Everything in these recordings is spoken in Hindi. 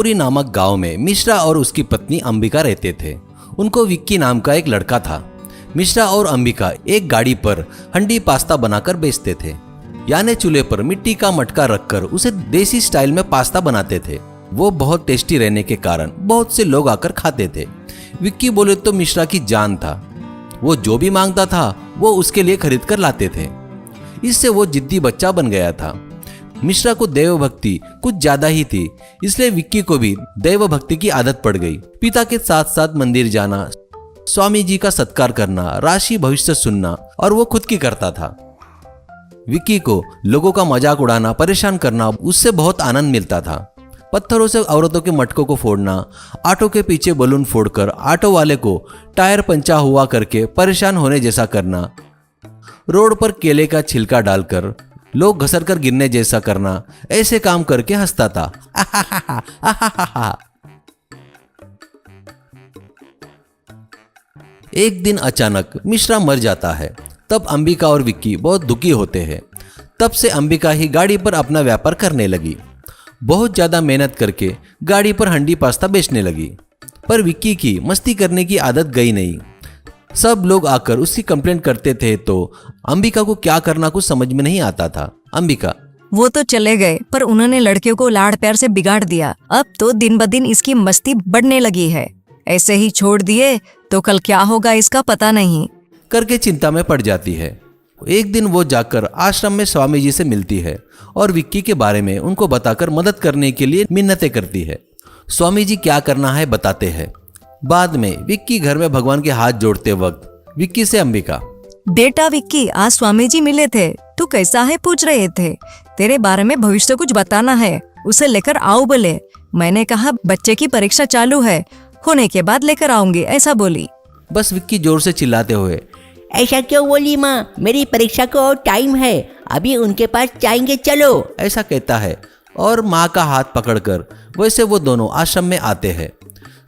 पुरी नामक गांव में मिश्रा और उसकी पत्नी अंबिका रहते थे। उनको विक्की नाम का एक लड़का था। मिश्रा और अंबिका एक गाड़ी पर हंडी पास्ता बनाकर बेचते थे, यानी चूल्हे पर मिट्टी का मटका रखकर उसे देसी स्टाइल में पास्ता बनाते थे। वो बहुत टेस्टी रहने के कारण बहुत से लोग आकर खाते थे। विक्की बोले तो मिश्रा की जान था। वो जो भी मांगता था वो उसके लिए खरीद कर लाते थे। इससे वो जिद्दी बच्चा बन गया था। मिश्रा को देव भक्ति कुछ ज्यादा ही थी, इसलिए विक्की को भी देव भक्ति की आदत पड़ गई। पिता के साथ साथ मंदिर जाना, स्वामी जी का सत्कार करना, राशि भविष्य सुनना, और वो खुद की करता था। विक्की को लोगों का मजाक उड़ाना, परेशान करना उससे बहुत आनंद मिलता था। पत्थरों से औरतों के मटकों को फोड़ना, ऑटो के पीछे बलून फोड़कर ऑटो वाले को टायर पंचा हुआ करके परेशान होने जैसा करना, रोड पर केले का छिलका डालकर लोग घसर कर गिरने जैसा करना, ऐसे काम करके हंसता था। एक दिन अचानक मिश्रा मर जाता है। तब अंबिका और विक्की बहुत दुखी होते हैं। तब से अंबिका ही गाड़ी पर अपना व्यापार करने लगी। बहुत ज्यादा मेहनत करके गाड़ी पर हंडी पास्ता बेचने लगी। पर विक्की की मस्ती करने की आदत गई नहीं। सब लोग आकर उसकी कंप्लेंट करते थे तो अंबिका को क्या करना कुछ समझ में नहीं आता था। अंबिका: वो तो चले गए, पर उन्होंने लड़कियों को लाड़ प्यार से बिगाड़ दिया। अब तो दिन ब दिन इसकी मस्ती बढ़ने लगी है। ऐसे ही छोड़ दिए तो कल क्या होगा इसका पता नहीं करके चिंता में पड़ जाती है। एक दिन वो जाकर आश्रम में स्वामी जी से मिलती है और विक्की के बारे में उनको बताकर मदद करने के लिए मिन्नतें करती है। स्वामी जी क्या करना है बताते हैं। बाद में विक्की घर में भगवान के हाथ जोड़ते वक्त विक्की से अंबिका: बेटा विक्की, आज स्वामी जी मिले थे, तू कैसा है पूछ रहे थे। तेरे बारे में भविष्य कुछ बताना है, उसे लेकर आओ बोले। मैंने कहा बच्चे की परीक्षा चालू है, होने के बाद लेकर आऊंगी, ऐसा बोली। बस विक्की जोर से चिल्लाते हुए: ऐसा क्यों बोली माँ, मेरी परीक्षा को और टाइम है, अभी उनके पास जाएंगे, चलो, ऐसा कहता है और माँ का हाथ पकड़कर वैसे वो दोनों आश्रम में आते हैं।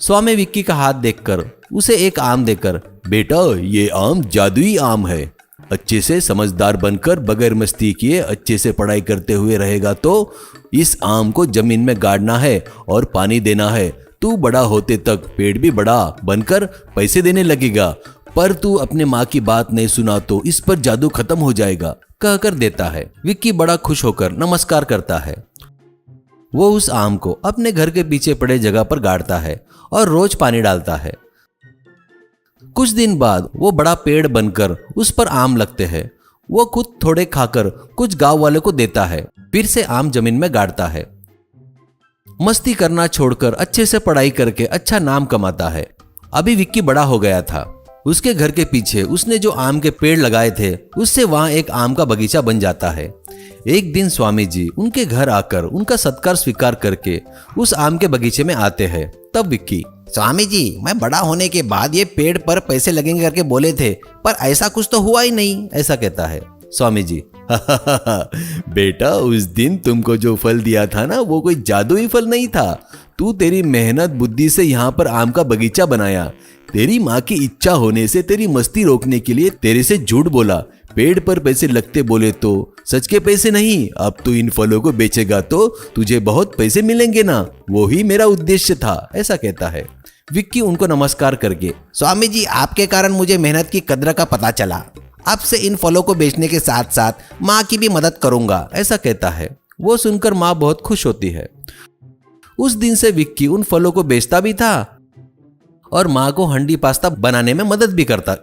स्वामी विक्की का हाथ देखकर उसे एक आम देकर: बेटा, ये आम जादुई आम है। अच्छे से समझदार बनकर बगैर मस्ती किए अच्छे से पढ़ाई करते हुए रहेगा तो इस आम को जमीन में गाड़ना है और पानी देना है। तू बड़ा होते तक पेड़ भी बड़ा बनकर पैसे देने लगेगा, पर तू अपने माँ की बात नहीं सुना तो इस पर जादू खत्म हो जाएगा, कहकर देता है। विक्की बड़ा खुश होकर नमस्कार करता है। वो उस आम को अपने घर के पीछे पड़े जगह पर गाड़ता है और रोज पानी डालता है। कुछ दिन बाद वो बड़ा पेड़ बनकर उस पर आम लगते हैं। वो खुद थोड़े खाकर कुछ गांव वाले को देता है, फिर से आम जमीन में गाड़ता है। मस्ती करना छोड़कर अच्छे से पढ़ाई करके अच्छा नाम कमाता है। अभी विक्की बड़ा हो गया था। उसके घर के पीछे उसने जो आम के पेड़ लगाए थे उससे वहां एक आम का बगीचा बन जाता है। एक दिन स्वामी जी उनके घर आकर उनका सत्कार स्वीकार करके उस आम के बगीचे में आते हैं। तब विक्की: स्वामी जी, मैं बड़ा होने के बाद ये पेड़ पर पैसे लगेंगे करके बोले थे, पर ऐसा कुछ तो हुआ ही नहीं, ऐसा कहता है। स्वामी जी: बेटा, उस दिन तुमको जो फल दिया था ना, वो कोई जादुई फल नहीं था। तू तेरी मेहनत बुद्धि से यहाँ पर आम का बगीचा बनाया। तेरी माँ की इच्छा होने से तेरी मस्ती रोकने के लिए तेरे से झूठ बोला। पेड़ पर पैसे लगते बोले तो सच के पैसे नहीं। अब तू इन फलों को बेचेगा तो तुझे बहुत पैसे मिलेंगे ना, वो ही मेरा उद्देश्य था, ऐसा कहता है। विक्की उनको नमस्कार करके: स्वामी जी, आपके कारण मुझे मेहनत की कद्र का पता चला। अब से इन फलों को बेचने के साथ साथ माँ की भी मदद करूंगा, ऐसा कहता है। वो सुनकर माँ बहुत खुश होती है। उस दिन से विक्की उन फलों को बेचता भी था और माँ को हंडी पास्ता बनाने में मदद भी करता।